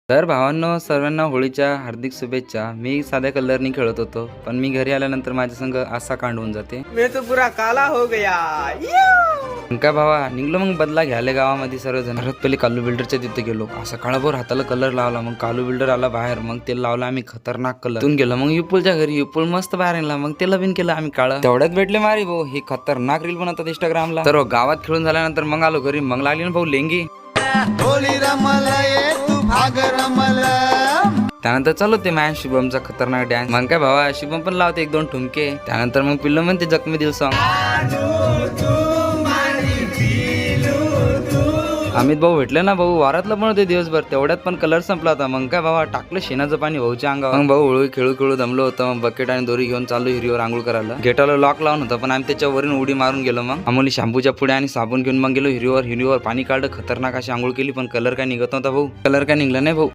तर भावांनो, सर्वांना होळीच्या हार्दिक शुभेच्छा. मी साध्या कलरनी खेळत होतो, पण मी घरी आल्यानंतर माझ्या संग असा कांड होऊन जाते. मैं तो पूरा काला हो गया. का भावा, निघलो मग बदला घ्यायला गावामध्ये सर्वजण. परत पहिले कालू बिल्डरच्या तिथे गेलो. असा काळाभर हाताला कलर लावला. मग कालू बिल्डर आला बाहेर. मग तेल लावला आम्ही खतरनाक कलर. तून गेलो मग युपुलच्या घरी. युपुल मस्त बाहेर आणला. मग त्याला बिन केलं आम्ही काळं. तेवढ्यात भेटले मारी भाऊ. ही खतरनाक रील बनवतात इंस्टाग्रामला. तर गावात खेळून झाल्यानंतर मग आलो घरी. मग लागली ना भाऊ लेंगी. त्यानंतर चालू ते मॅन शुभमचा खतरनाक डॅन्स. मग काय भावा, शुभम पण लावते 1-2 ठुमके. त्यानंतर मग पिल्लो म्हणते जखमी दिल सॉंग. अमित भाऊ भेटले ना भाऊ. वारातलं पण होते दिवसभर. तेवढ्यात पण कलर संपला होता. मग काय भावा, टाकलं शेणाचं पाणी भाऊच्या अंगावर. मग भाऊ हळू खेळू खेळू दमलो होतं. मग बकेट आणि दोरी घेऊन चालू हिरीवर आंघोळ करायला. गेटाला लॉक लावून होतं, पण आम्ही त्याच्यावरून उडी मारून गेलो. मग आम्हाला शॅम्पूच्या पुढे आणि साबण घेऊन मग गेलो हिरीवर. हिरीवर पाणी काढलं. खतरनाक अशी आंघोळ केली, पण कलर काय निघत नव्हता भाऊ. कलर काय निघला नाही भाऊ.